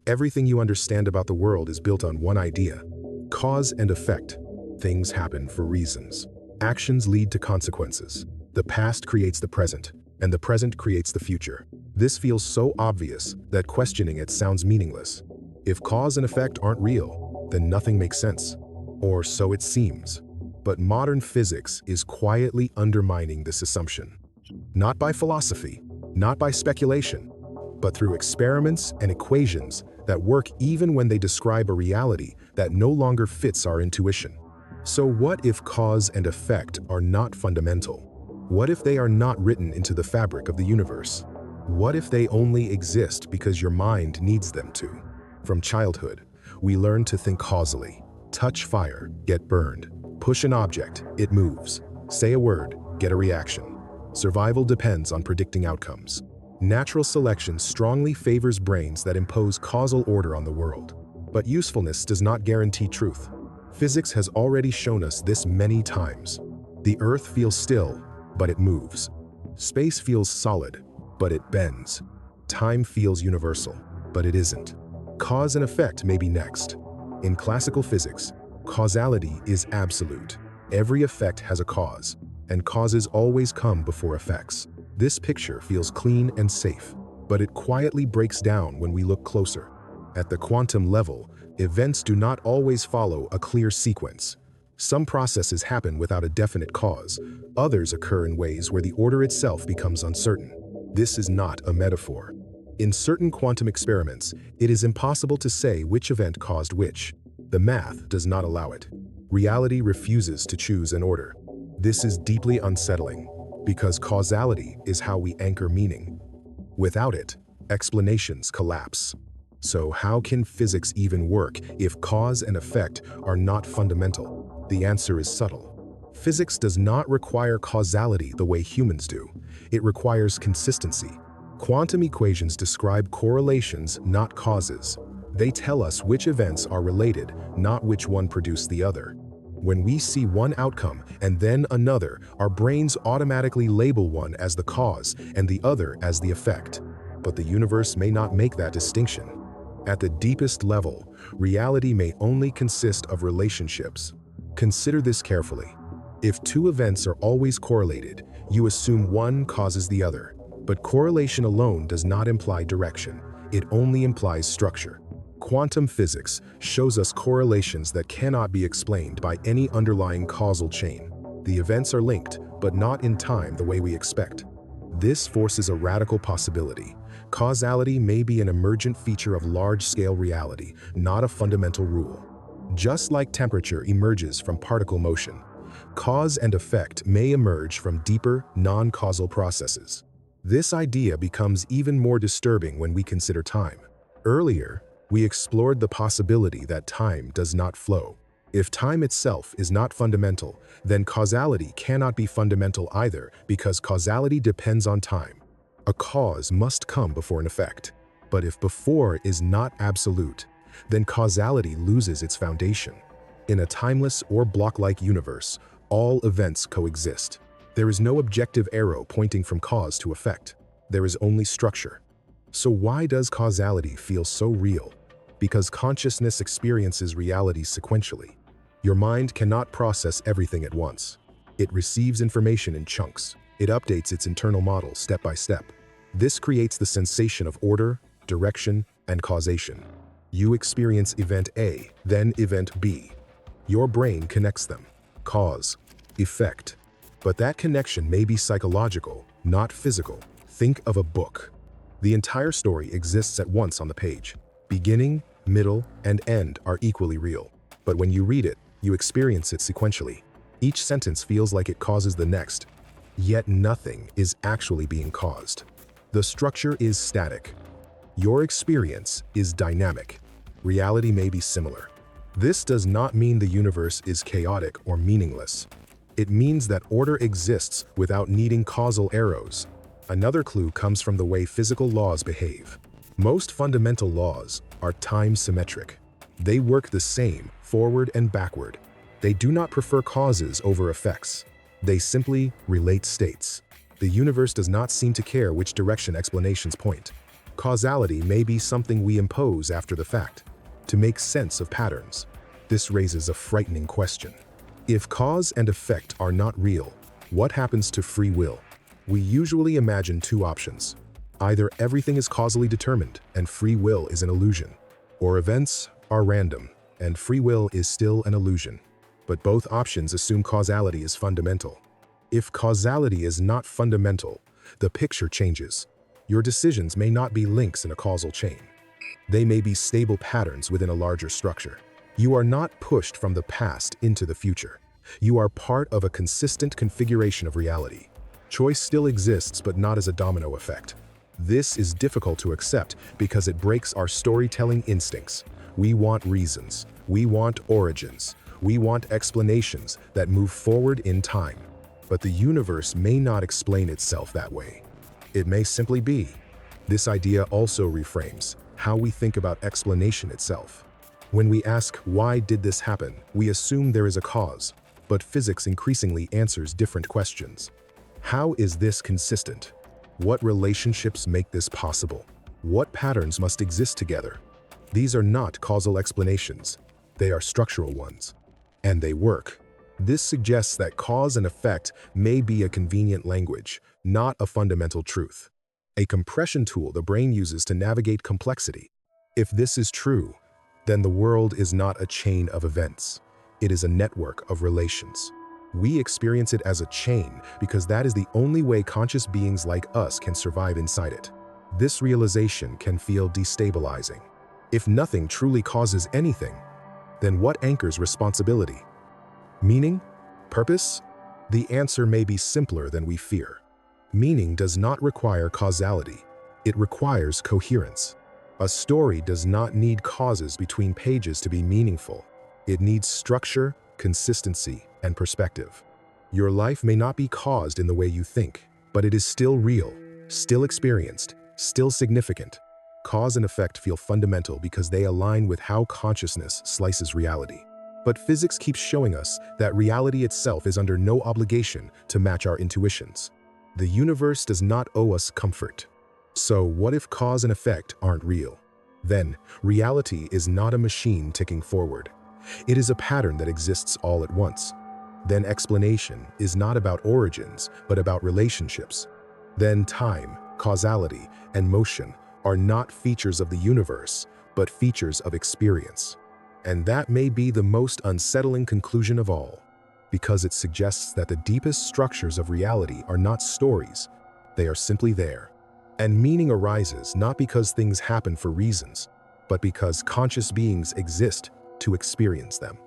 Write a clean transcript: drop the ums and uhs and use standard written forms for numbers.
Everything you understand about the world is built on one idea: cause and effect. Things happen for reasons. Actions lead to consequences. The past creates the present, and the present creates the future. This feels so obvious that questioning it sounds meaningless. If cause and effect aren't real, then nothing makes sense. Or so it seems. But modern physics is quietly undermining this assumption. Not by philosophy, not by speculation, but through experiments and equations that work even when they describe a reality that no longer fits our intuition. So what if cause and effect are not fundamental? What if they are not written into the fabric of the universe? What if they only exist because your mind needs them to? From childhood, we learn to think causally. Touch fire, get burned. Push an object, it moves. Say a word, get a reaction. Survival depends on predicting outcomes. Natural selection strongly favors brains that impose causal order on the world. But usefulness does not guarantee truth. Physics has already shown us this many times. The Earth feels still, but it moves. Space feels solid, but it bends. Time feels universal, but it isn't. Cause and effect may be next. In classical physics, causality is absolute. Every effect has a cause, and causes always come before effects. This picture feels clean and safe, but it quietly breaks down when we look closer. At the quantum level, events do not always follow a clear sequence. Some processes happen without a definite cause. Others occur in ways where the order itself becomes uncertain. This is not a metaphor. In certain quantum experiments, it is impossible to say which event caused which. The math does not allow it. Reality refuses to choose an order. This is deeply unsettling, because causality is how we anchor meaning. Without it, explanations collapse. So how can physics even work if cause and effect are not fundamental? The answer is subtle. Physics does not require causality the way humans do. It requires consistency. Quantum equations describe correlations, not causes. They tell us which events are related, not which one produced the other. When we see one outcome and then another, our brains automatically label one as the cause and the other as the effect. But the universe may not make that distinction. At the deepest level, reality may only consist of relationships. Consider this carefully. If two events are always correlated, you assume one causes the other. But correlation alone does not imply direction. It only implies structure. Quantum physics shows us correlations that cannot be explained by any underlying causal chain. The events are linked, but not in time the way we expect. This forces a radical possibility. Causality may be an emergent feature of large-scale reality, not a fundamental rule. Just like temperature emerges from particle motion, cause and effect may emerge from deeper, non-causal processes. This idea becomes even more disturbing when we consider time. Earlier, we explored the possibility that time does not flow. If time itself is not fundamental, then causality cannot be fundamental either, because causality depends on time. A cause must come before an effect. But if before is not absolute, then causality loses its foundation. In a timeless or block-like universe, all events coexist. There is no objective arrow pointing from cause to effect. There is only structure. So why does causality feel so real? Because consciousness experiences reality sequentially. Your mind cannot process everything at once. It receives information in chunks. It updates its internal model step by step. This creates the sensation of order, direction, and causation. You experience event A, then event B. Your brain connects them. Cause, effect. But that connection may be psychological, not physical. Think of a book. The entire story exists at once on the page. Beginning, middle, and end are equally real. But when you read it, you experience it sequentially. Each sentence feels like it causes the next, yet nothing is actually being caused. The structure is static. Your experience is dynamic. Reality may be similar. This does not mean the universe is chaotic or meaningless. It means that order exists without needing causal arrows. Another clue comes from the way physical laws behave. Most fundamental laws are time-symmetric. They work the same, forward and backward. They do not prefer causes over effects. They simply relate states. The universe does not seem to care which direction explanations point. Causality may be something we impose after the fact, to make sense of patterns. This raises a frightening question. If cause and effect are not real, what happens to free will? We usually imagine two options. Either everything is causally determined and free will is an illusion, or events are random and free will is still an illusion. But both options assume causality is fundamental. If causality is not fundamental, the picture changes. Your decisions may not be links in a causal chain. They may be stable patterns within a larger structure. You are not pushed from the past into the future. You are part of a consistent configuration of reality. Choice still exists, but not as a domino effect. This is difficult to accept because it breaks our storytelling instincts. We want reasons. We want origins. We want explanations that move forward in time. But the universe may not explain itself that way. It may simply be. This idea also reframes how we think about explanation itself. When we ask, why did this happen, we assume there is a cause, but physics increasingly answers different questions. How is this consistent? What relationships make this possible? What patterns must exist together? These are not causal explanations. They are structural ones. And they work. This suggests that cause and effect may be a convenient language, not a fundamental truth. A compression tool the brain uses to navigate complexity. If this is true, then the world is not a chain of events. It is a network of relations. We experience it as a chain because that is the only way conscious beings like us can survive inside it. This realization can feel destabilizing. If nothing truly causes anything, then what anchors responsibility? Meaning? Purpose? The answer may be simpler than we fear. Meaning does not require causality. It requires coherence. A story does not need causes between pages to be meaningful. It needs structure, consistency, and perspective. Your life may not be caused in the way you think, but it is still real, still experienced, still significant. Cause and effect feel fundamental because they align with how consciousness slices reality. But physics keeps showing us that reality itself is under no obligation to match our intuitions. The universe does not owe us comfort. So what if cause and effect aren't real? Then, reality is not a machine ticking forward. It is a pattern that exists all at once. Then explanation is not about origins, but about relationships. Then time, causality, and motion are not features of the universe, but features of experience. And that may be the most unsettling conclusion of all, because it suggests that the deepest structures of reality are not stories, they are simply there. And meaning arises not because things happen for reasons, but because conscious beings exist to experience them.